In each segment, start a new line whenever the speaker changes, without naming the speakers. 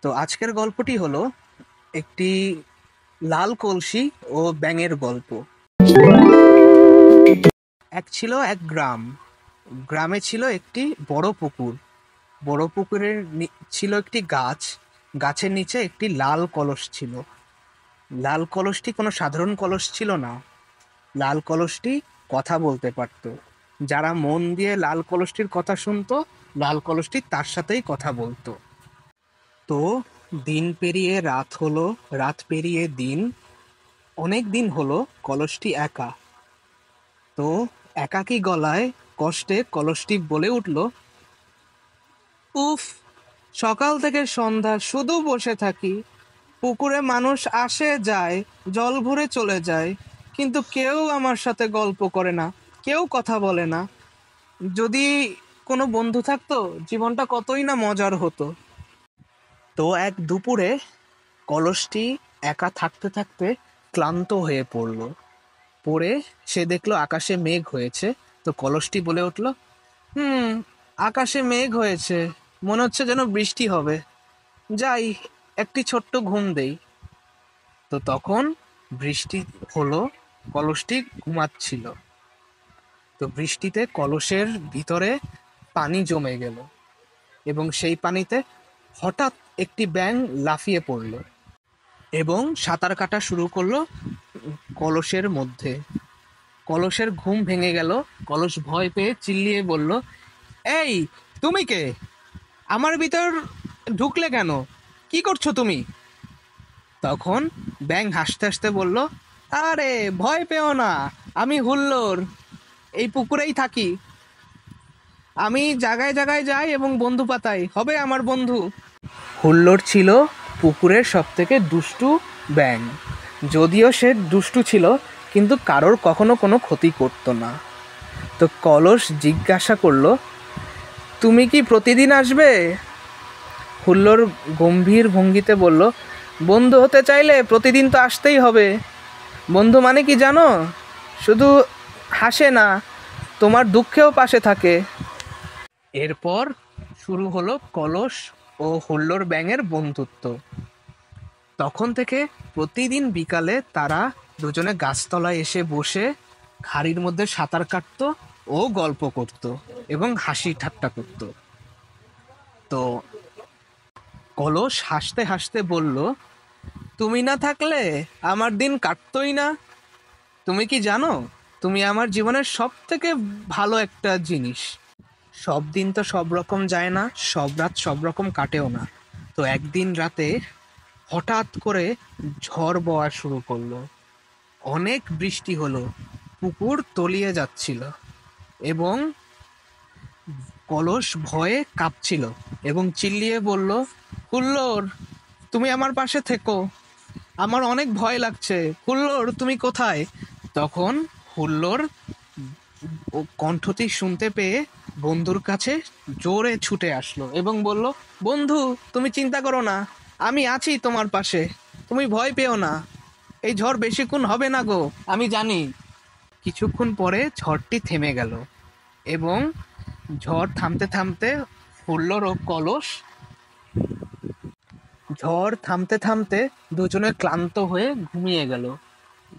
তো আজকের গল্পটি হলো একটি লাল কলসি ও ব্যাঙের গল্প। এক গ্রাম। গ্রামে ছিল একটি বড় পুকুর। বড় পুকুরের ছিল একটি গাছ। গাছের নিচে একটি লাল কলস ছিল। লাল কলসটি কোনো সাধারণ কলস ছিল না। লাল কলসটি কথা বলতে পারত। যারা মন দিয়ে লাল কলসটির কথা শুনতো, লাল কলসটি তার সাথেই কথা বলতো। তো দিন পেরিয়ে রাত হলো, রাত পেরিয়ে দিন, অনেক দিন হলো কলসটি একা। তো একাকী গলায় কষ্টে কলসটি বলে উঠল, উফ, সকাল থেকে সন্ধ্যা শুধু বসে থাকি। পুকুরে মানুষ আসে যায়, জল ভরে চলে যায়, কিন্তু কেউ আমার সাথে গল্প করে না, কেউ কথা বলে না। যদি কোনো বন্ধু থাকতো, জীবনটা কতই না মজার হতো। তো এক দুপুরে কলসটি একা থাকতে থাকতে ক্লান্ত হয়ে পড়ল। পড়ে সে দেখলো আকাশে মেঘ হয়েছে। তো কলসটি বলে উঠল, আকাশে মেঘ হয়েছে, মনে হচ্ছে যেন বৃষ্টি হবে। যাই, একটি ছোট্ট ঘুম দেই। তো তখন বৃষ্টি হলো। কলসটি ঘুমাচ্ছিল। তো বৃষ্টিতে কলসের ভিতরে পানি জমে গেল এবং সেই পানিতে হঠাৎ একটি ব্যাঙ লাফিয়ে পড়ল এবং সাঁতার কাটা শুরু করলো কলসের মধ্যে। কলসের ঘুম ভেঙে গেল। কলস ভয় পেয়ে চিল্লিয়ে বলল, এই, তুমি কে? আমার ভিতর ঢুকলে কেন? কি করছো তুমি? তখন ব্যাঙ হাসতে হাসতে বলল, আরে ভয় পেও না, আমি হুল্লোড়, এই পুকুরেই থাকি। আমি জায়গায় জায়গায় যাই এবং বন্ধু পাতাই, হবে আমার বন্ধু। হুল্লোড় ছিল পুকুরের সব থেকে দুষ্টু ব্যাঙ। যদিও সে দুষ্টু ছিল, কিন্তু কারোর কখনো কোনো ক্ষতি করতো না। তো কলস জিজ্ঞাসা করলো, তুমি কি প্রতিদিন আসবে? হুল্লোড় গম্ভীর ভঙ্গিতে বলল, বন্ধু হতে চাইলে প্রতিদিন তো আসতেই হবে। বন্ধু মানে কি জানো? শুধু হাসে না, তোমার দুঃখেও পাশে থাকে। এরপর শুরু হলো কলস ও হুল্লোড় ব্যাঙের বন্ধুত্ব। তখন থেকে প্রতিদিন বিকালে তারা দুজনে গাছতলায় এসে বসে খাড়ির মধ্যে সাঁতার কাটতো ও গল্প করত এবং হাসি ঠাট্টা করত। তো কলস হাসতে হাসতে বলল, তুমি না থাকলে আমার দিন কাটতোই না। তুমি কি জানো, তুমি আমার জীবনের সব থেকে ভালো একটা জিনিস। সব দিন তো সব রকম যায় না, সব রাত সব রকম কাটেও না। তো একদিন রাতে হঠাৎ করে ঝড় বওয়া শুরু করলো। অনেক বৃষ্টি হলো, পুকুর তলিয়ে যাচ্ছিল এবং কলস ভয়ে কাঁপছিল এবং চিল্লিয়ে বলল, হুল্লোড়, তুমি আমার পাশে থেকো, আমার অনেক ভয় লাগছে। হুল্লোড়, তুমি কোথায়? তখন হুল্লোড় ও কণ্ঠটি শুনতে পেয়ে বন্ধুর কাছে জোরে ছুটে আসলো এবং বলল, বন্ধু, তুমি চিন্তা করো না, আমি আছি তোমার পাশে, তুমি ভয় পেও না, এই ঝড় বেশিক্ষণ হবে না গো, আমি জানি। কিছুক্ষণ পরে ঝড়টি থেমে গেল এবং ঝড় থামতে থামতে হুল্লোড় ও কলস ঝড় থামতে থামতে দুজনে ক্লান্ত হয়ে ঘুমিয়ে গেল।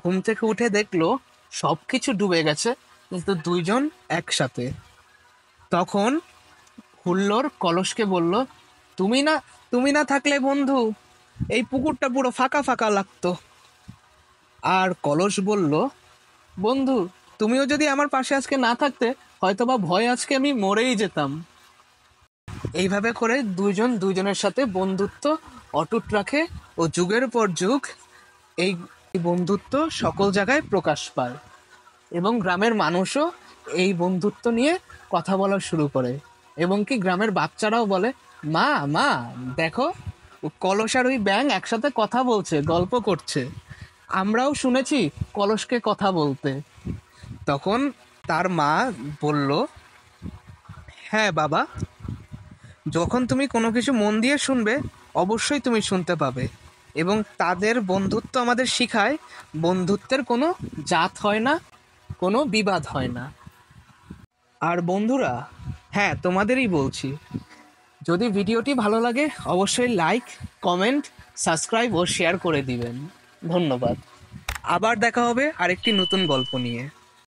ঘুম থেকে উঠে দেখলো সব কিছু ডুবে গেছে, কিন্তু দুইজন একসাথে। তখন হুল্লোড় কলসকে বলল, তুমি না তুমি না থাকলে বন্ধু, এই পুকুরটা পুরো ফাঁকা ফাঁকা লাগতো। আর কলস বলল, বন্ধু, তুমিও যদি আমার পাশে আজকে না থাকতে, হয়তোবা ভয়ে আজকে আমি মরেই যেতাম। এইভাবে করে দুইজন দুইজনের সাথে বন্ধুত্ব অটুট রাখে ও যুগের পর যুগ এই বন্ধুত্ব সকল জায়গায় প্রকাশ পায় এবং গ্রামের মানুষও এই বন্ধুত্ব নিয়ে কথা বলা শুরু করে এবং কি গ্রামের বাচ্চারাও বলে, মা মা, দেখো, কলস আর ওই ব্যাঙ একসাথে কথা বলছে, গল্প করছে, আমরাও শুনেছি কলসকে কথা বলতে। তখন তার মা বলল, হ্যাঁ বাবা, যখন তুমি কোনো কিছু মন দিয়ে শুনবে, অবশ্যই তুমি শুনতে পাবে। এবং তাদের বন্ধুত্ব আমাদের শিখায় বন্ধুত্বের কোনো জাত হয় না, কোনো বিবাদ হয় না। আর বন্ধুরা, হ্যাঁ, তোমাদেরই বলছি, যদি ভিডিওটি ভালো লাগে অবশ্যই লাইক, কমেন্ট, সাবস্ক্রাইব ও শেয়ার করে দিবেন। ধন্যবাদ। আবার দেখা হবে আরেকটি নতুন গল্প নিয়ে।